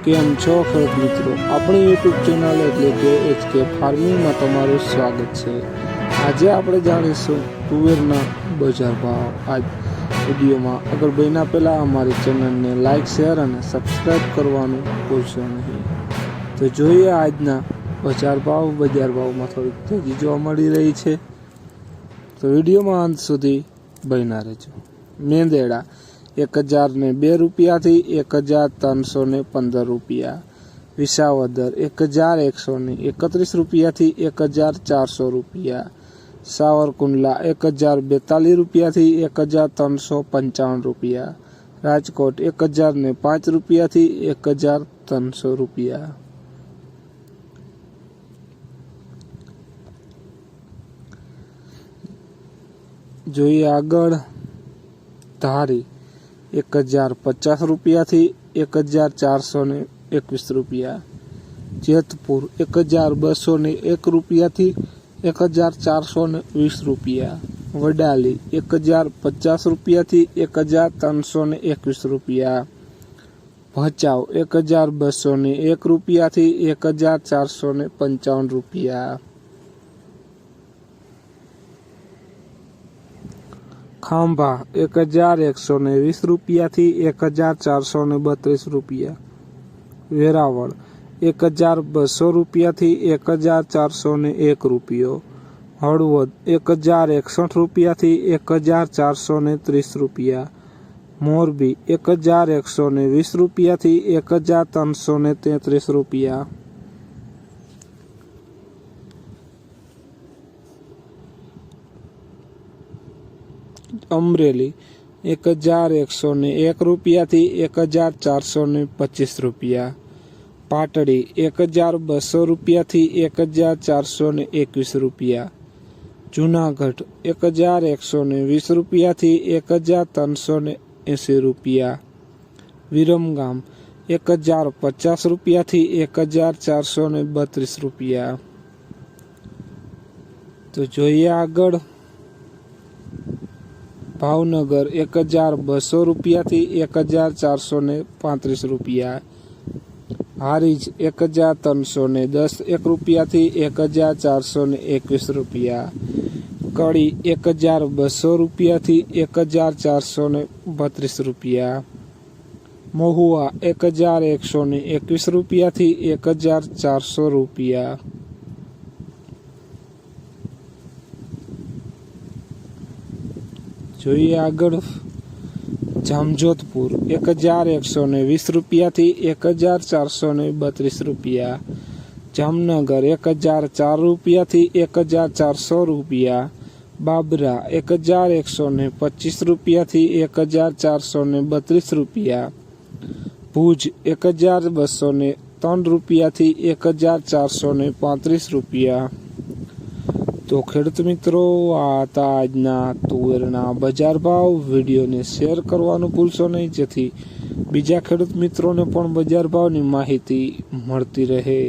કેમ છો ખેડૂત મિત્રો, આપણી યુટ્યુબ ચેનલ એટલે કે HK ફાર્મિંગમાં તમારું સ્વાગત છે। આજે આપણે જાણીશું તુવેરના બજાર ભાવ। આજ વિડીયોમાં આગળ વધતા પહેલાં અમારી ચેનલને લાઇક, શેર અને સબસ્ક્રાઈબ કરવાનું ભૂલશો નહીં। તો જોઈએ આજના બજાર ભાવમાં થોડીક તેજી જોવા મળી રહી છે, તો વિડીયોમાં અંત સુધી બન્યા રહેજો। મેંદેડા 1002 રૂપિયાથી 1315 રૂપિયા, વિસાવદર 1131 રૂપિયાથી 1400 રૂપિયા, સાવરકુંડલા 1042 રૂપિયાથી 1355 રૂપિયા, રાજકોટ 1005 રૂપિયાથી 1300 રૂપિયા। જોઈએ આગળ ધારી 1050 રૂપિયાથી 1421 રૂપિયા, જેતપુર 1201 રૂપિયાથી 1420 રૂપિયા, વડાલી 1050 રૂપિયાથી 1321 રૂપિયા, ભચાઉ 1201 રૂપિયાથી 1455 રૂપિયા, ખાંભા 1120 રૂપિયાથી 1432 રૂપિયા, વેરાવળ 1200 રૂપિયાથી 1401 રૂપિયો, હળવદ 1061 રૂપિયાથી 1430 રૂપિયા, મોરબી 1120 રૂપિયાથી 1333 રૂપિયા, અમરેલી 1101 રૂપિયાથી 1425 રૂપિયા, પાટડી 1200 રૂપિયાથી 1421 રૂપિયા, જૂનાગઢ 1120 રૂપિયાથી 1380 રૂપિયા, વિરમગામ 1050 રૂપિયાથી 1432 રૂપિયા। તો જોઈએ આગળ ભાવનગર 1200 રૂપિયાથી 1435 રૂપિયા, હારીજ 1310 રૂપિયાથી 1421 રૂપિયા, કડી 1200 રૂપિયાથી 1432 રૂપિયા, મહુવા 1121 રૂપિયાથી 1400 રૂપિયા। જોઈએ આગળ જામજોધપુર 1120 રૂપિયાથી 1432 રૂપિયા, જામનગર 1004 રૂપિયાથી 1400 રૂપિયા, બાબરા 1125 રૂપિયાથી 1432 રૂપિયા, ભુજ 1203 રૂપિયાથી 1435 રૂપિયા। તો ખેડૂત મિત્રો, આ હતા આજના તુવેરના બજાર ભાવ। વિડીયોને શેર કરવાનું ભૂલશો નહીં, જેથી બીજા ખેડૂત મિત્રોને પણ બજાર ભાવની માહિતી મળતી રહે।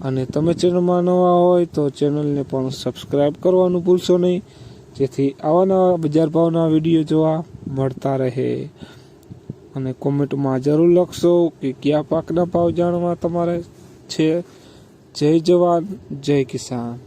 અને તમે ચેનલમાં નવા હોય તો ચેનલને પણ સબસ્ક્રાઈબ કરવાનું ભૂલશો નહીં, જેથી આવા નવા બજાર ભાવના વિડીયો જોવા મળતા રહે। અને કોમેન્ટમાં જરૂર લખશો કે કયા પાકના ભાવ જાણવા તમારે છે। જય જવાન, જય કિસાન।